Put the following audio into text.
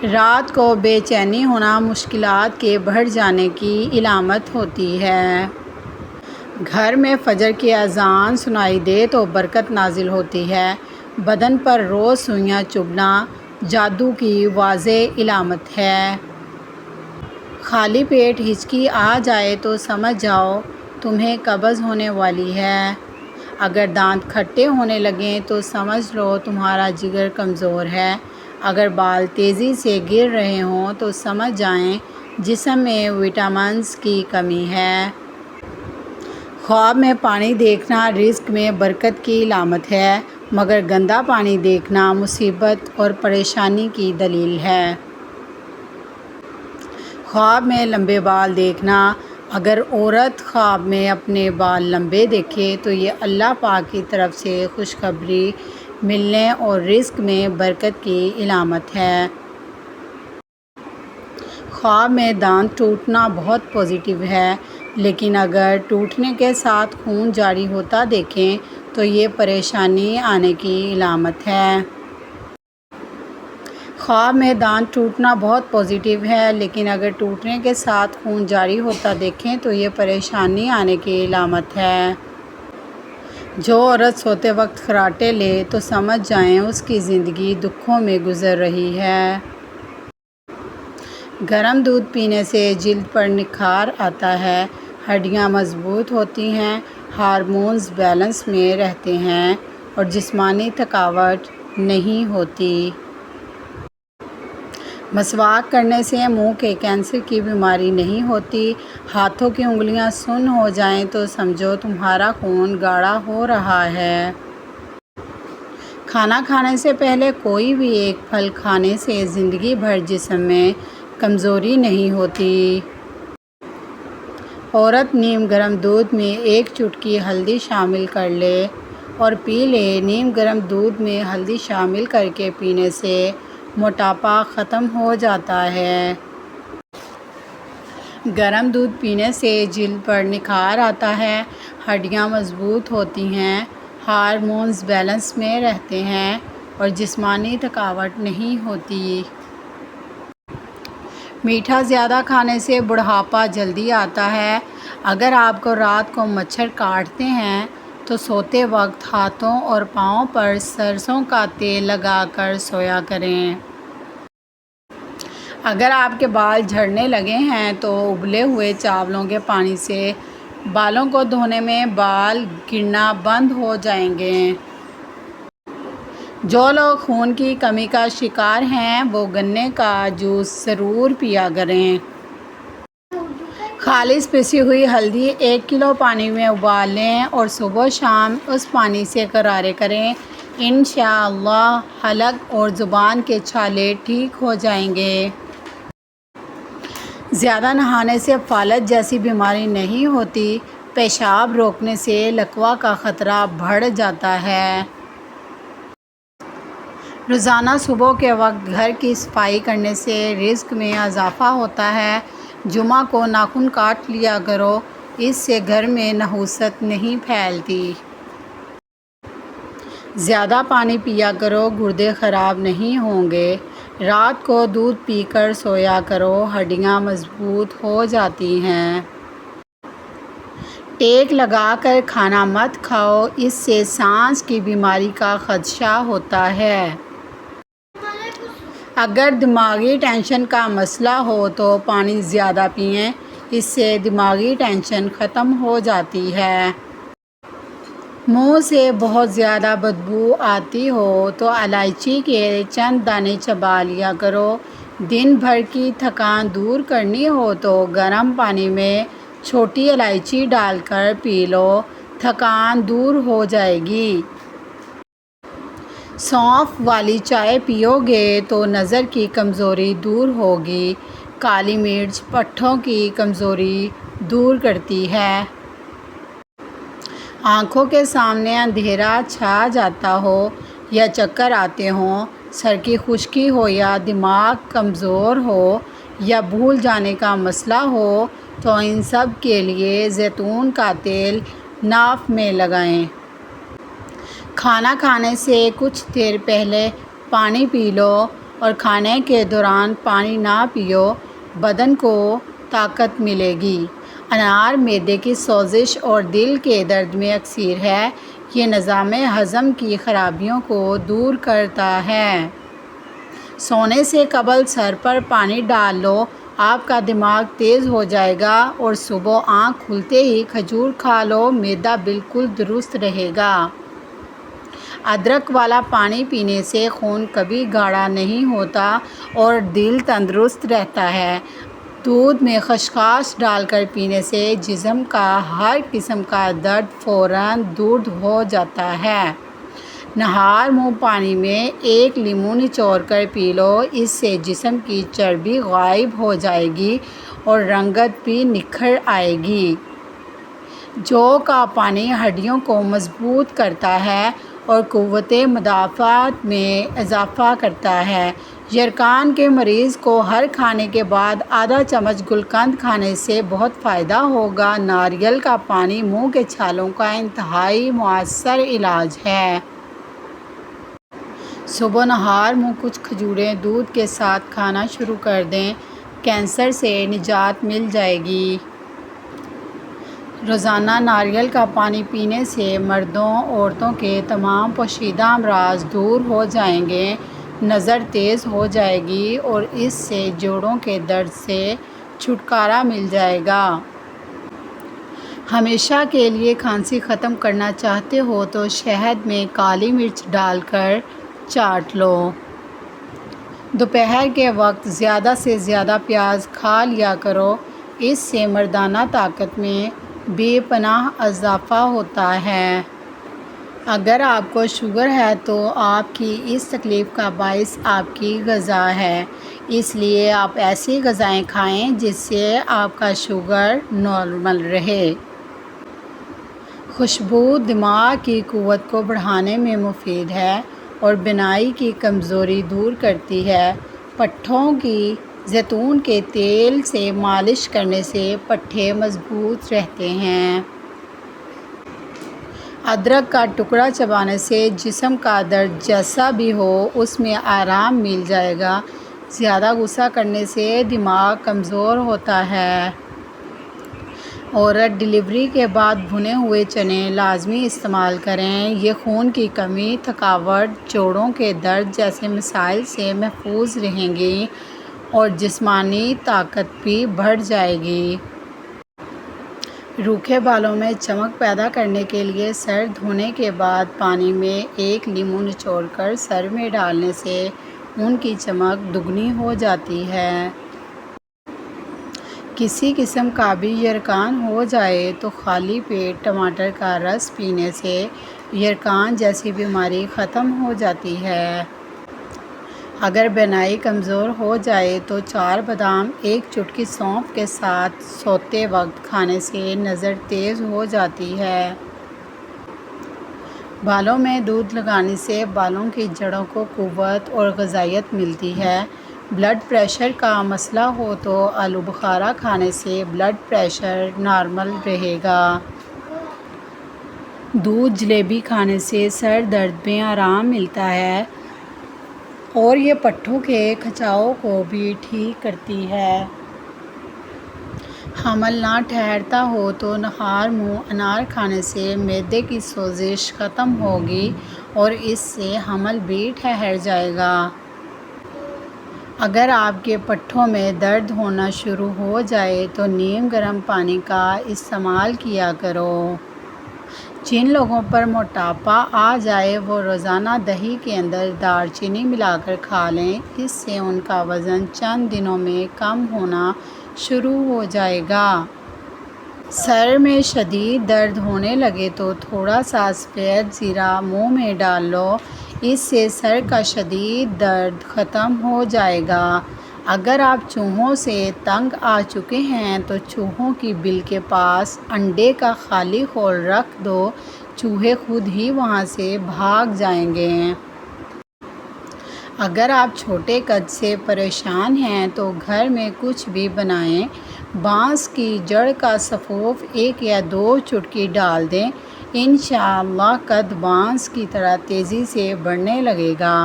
رات کو بے چینی ہونا مشکلات کے بڑھ جانے کی علامت ہوتی ہے۔ گھر میں فجر کی اذان سنائی دے تو برکت نازل ہوتی ہے۔ بدن پر روز سوئیاں چبھنا جادو کی واضح علامت ہے۔ خالی پیٹ ہچکی آ جائے تو سمجھ جاؤ تمہیں قبض ہونے والی ہے۔ اگر دانت کھٹے ہونے لگیں تو سمجھ لو تمہارا جگر کمزور ہے۔ اگر بال تیزی سے گر رہے ہوں تو سمجھ جائیں جسم میں وٹامنز کی کمی ہے۔ خواب میں پانی دیکھنا رزق میں برکت کی علامت ہے، مگر گندا پانی دیکھنا مصیبت اور پریشانی کی دلیل ہے۔ خواب میں لمبے بال دیکھنا، اگر عورت خواب میں اپنے بال لمبے دیکھے تو یہ اللہ پاک کی طرف سے خوشخبری ملنے اور رزق میں برکت کی علامت ہے۔ خواب میں دانت ٹوٹنا بہت پازیٹیو ہے، لیکن اگر ٹوٹنے کے ساتھ خون جاری ہوتا دیکھیں تو یہ پریشانی آنے کی علامت ہے۔ خواب میں دانت ٹوٹنا بہت پازیٹیو ہے، لیکن اگر ٹوٹنے کے ساتھ خون جاری ہوتا دیکھیں تو یہ پریشانی آنے کی علامت ہے۔ جو عورت سوتے وقت خراٹے لے تو سمجھ جائیں اس کی زندگی دکھوں میں گزر رہی ہے۔ گرم دودھ پینے سے جلد پر نکھار آتا ہے، ہڈیاں مضبوط ہوتی ہیں، ہارمونز بیلنس میں رہتے ہیں اور جسمانی تھکاوٹ نہیں ہوتی۔ مسواک کرنے سے منہ کے کینسر کی بیماری نہیں ہوتی۔ ہاتھوں کی انگلیاں سن ہو جائیں تو سمجھو تمہارا خون گاڑھا ہو رہا ہے۔ کھانا کھانے سے پہلے کوئی بھی ایک پھل کھانے سے زندگی بھر جسم میں کمزوری نہیں ہوتی۔ عورت نیم گرم دودھ میں ایک چٹکی ہلدی شامل کر لے اور پی لے۔ نیم گرم دودھ میں ہلدی شامل کر کے پینے سے موٹاپا ختم ہو جاتا ہے۔ گرم دودھ پینے سے جلد پر نکھار آتا ہے، ہڈیاں مضبوط ہوتی ہیں، ہارمونز بیلنس میں رہتے ہیں اور جسمانی تھکاوٹ نہیں ہوتی۔ میٹھا زیادہ کھانے سے بڑھاپا جلدی آتا ہے۔ اگر آپ کو رات کو مچھر کاٹتے ہیں تو سوتے وقت ہاتھوں اور پاؤں پر سرسوں کا تیل لگا کر سویا کریں۔ اگر آپ کے بال جھڑنے لگے ہیں تو ابلے ہوئے چاولوں کے پانی سے بالوں کو دھونے میں بال گرنا بند ہو جائیں گے۔ جو لوگ خون کی کمی کا شکار ہیں وہ گنے کا جوس ضرور پیا کریں۔ خالص پسی ہوئی ہلدی 1 کلو پانی میں ابال لیں اور صبح و شام اس پانی سے غرارے کریں۔ انشاءاللہ حلق اور زبان کے چھالے ٹھیک ہو جائیں گے۔ زیادہ نہانے سے فالج جیسی بیماری نہیں ہوتی۔ پیشاب روکنے سے لکوہ کا خطرہ بڑھ جاتا ہے۔ روزانہ صبح کے وقت گھر کی صفائی کرنے سے رزق میں اضافہ ہوتا ہے۔ جمعہ کو ناخن کاٹ لیا کرو، اس سے گھر میں نحوست نہیں پھیلتی۔ زیادہ پانی پیا کرو، گردے خراب نہیں ہوں گے۔ رات کو دودھ پی کر سویا کرو، ہڈیاں مضبوط ہو جاتی ہیں۔ ٹیک لگا کر کھانا مت کھاؤ، اس سے سانس کی بیماری کا خدشہ ہوتا ہے۔ اگر دماغی ٹینشن کا مسئلہ ہو تو پانی زیادہ پئیں، اس سے دماغی ٹینشن ختم ہو جاتی ہے۔ منہ سے بہت زیادہ بدبو آتی ہو تو الائچی کے چند دانے چبا لیا کرو۔ دن بھر کی تھکان دور کرنی ہو تو گرم پانی میں چھوٹی الائچی ڈال کر پی لو، تھکان دور ہو جائے گی۔ سونف والی چائے پیو گے تو نظر کی کمزوری دور ہوگی۔ کالی مرچ پٹھوں کی کمزوری دور کرتی ہے۔ آنکھوں کے سامنے اندھیرا چھا جاتا ہو یا چکر آتے ہوں، سر کی خشکی ہو یا دماغ کمزور ہو یا بھول جانے کا مسئلہ ہو تو ان سب کے لیے زیتون کا تیل ناف میں لگائیں۔ کھانا کھانے سے کچھ دیر پہلے پانی پی لو اور کھانے کے دوران پانی نہ پیو، بدن کو طاقت ملے گی۔ انار معدے کی سوزش اور دل کے درد میں اکثر ہے۔ یہ نظام ہضم کی خرابیوں کو دور کرتا ہے۔ سونے سے قبل سر پر پانی ڈال لو، آپ کا دماغ تیز ہو جائے گا اور صبح آنکھ کھلتے ہی کھجور کھا لو، معدہ بالکل درست رہے گا۔ ادرک والا پانی پینے سے خون کبھی گاڑھا نہیں ہوتا اور دل تندرست رہتا ہے۔ دودھ میں خسخاس ڈال کر پینے سے جسم کا ہر قسم کا درد فوراً دور ہو جاتا ہے۔ نہار منہ پانی میں 1 لیموں نچوڑ کر پی لو، اس سے جسم کی چربی غائب ہو جائے گی اور رنگت بھی نکھر آئے گی۔ جو کا پانی ہڈیوں کو مضبوط کرتا ہے اور قوت مدافعت میں اضافہ کرتا ہے۔ یرقان کے مریض کو ہر کھانے کے بعد آدھا چمچ گلقند کھانے سے بہت فائدہ ہوگا۔ ناریل کا پانی منہ کے چھالوں کا انتہائی مؤثر علاج ہے۔ صبح نہار منہ کچھ کھجوریں دودھ کے ساتھ کھانا شروع کر دیں، کینسر سے نجات مل جائے گی۔ روزانہ ناریل کا پانی پینے سے مردوں عورتوں کے تمام پوشیدہ امراض دور ہو جائیں گے، نظر تیز ہو جائے گی اور اس سے جوڑوں کے درد سے چھٹکارا مل جائے گا۔ ہمیشہ کے لیے کھانسی ختم کرنا چاہتے ہو تو شہد میں کالی مرچ ڈال کر چاٹ لو۔ دوپہر کے وقت زیادہ سے زیادہ پیاز کھا لیا کرو، اس سے مردانہ طاقت میں بے پناہ اضافہ ہوتا ہے۔ اگر آپ کو شوگر ہے تو آپ کی اس تکلیف کا باعث آپ کی غذا ہے، اس لیے آپ ایسی غذائیں کھائیں جس سے آپ کا شوگر نارمل رہے۔ خوشبو دماغ کی قوت کو بڑھانے میں مفید ہے اور بینائی کی کمزوری دور کرتی ہے۔ پٹھوں کی زیتون کے تیل سے مالش کرنے سے پٹھے مضبوط رہتے ہیں۔ ادرک کا ٹکڑا چبانے سے جسم کا درد جیسا بھی ہو اس میں آرام مل جائے گا۔ زیادہ غصہ کرنے سے دماغ کمزور ہوتا ہے۔ عورت ڈیلیوری کے بعد بھنے ہوئے چنے لازمی استعمال کریں، یہ خون کی کمی، تھکاوٹ، جوڑوں کے درد جیسے مسائل سے محفوظ رہیں گی اور جسمانی طاقت بھی بڑھ جائے گی۔ روکھے بالوں میں چمک پیدا کرنے کے لیے سر دھونے کے بعد پانی میں 1 لیموں نچوڑ کر سر میں ڈالنے سے ان کی چمک دگنی ہو جاتی ہے۔ کسی قسم کا بھی یرقان ہو جائے تو خالی پیٹ ٹماٹر کا رس پینے سے یرقان جیسی بیماری ختم ہو جاتی ہے۔ اگر بینائی کمزور ہو جائے تو 4 بادام 1 چٹکی سونف کے ساتھ سوتے وقت کھانے سے نظر تیز ہو جاتی ہے۔ بالوں میں دودھ لگانے سے بالوں کی جڑوں کو قوت اور غذائیت ملتی ہے۔ بلڈ پریشر کا مسئلہ ہو تو آلو بخارا کھانے سے بلڈ پریشر نارمل رہے گا۔ دودھ جلیبی کھانے سے سر درد میں آرام ملتا ہے اور یہ پٹھوں کے کھچاؤ کو بھی ٹھیک کرتی ہے۔ حمل نہ ٹھہرتا ہو تو نہار منہ انار کھانے سے معدے کی سوزش ختم ہوگی اور اس سے حمل بھی ٹھہر جائے گا۔ اگر آپ کے پٹھوں میں درد ہونا شروع ہو جائے تو نیم گرم پانی کا استعمال کیا کرو۔ جن لوگوں پر موٹاپا آ جائے وہ روزانہ دہی کے اندر دار چینی ملا کر کھا لیں، اس سے ان کا وزن چند دنوں میں کم ہونا شروع ہو جائے گا۔ سر میں شدید درد ہونے لگے تو تھوڑا سا سفید زیرہ منہ میں ڈال لو، اس سے سر کا شدید درد ختم ہو جائے گا۔ اگر آپ چوہوں سے تنگ آ چکے ہیں تو چوہوں کی بل کے پاس انڈے کا خالی خول رکھ دو، چوہے خود ہی وہاں سے بھاگ جائیں گے۔ اگر آپ چھوٹے قد سے پریشان ہیں تو گھر میں کچھ بھی بنائیں، بانس کی جڑ کا سفوف 1 یا 2 چٹکی ڈال دیں، انشاءاللہ قد بانس کی طرح تیزی سے بڑھنے لگے گا۔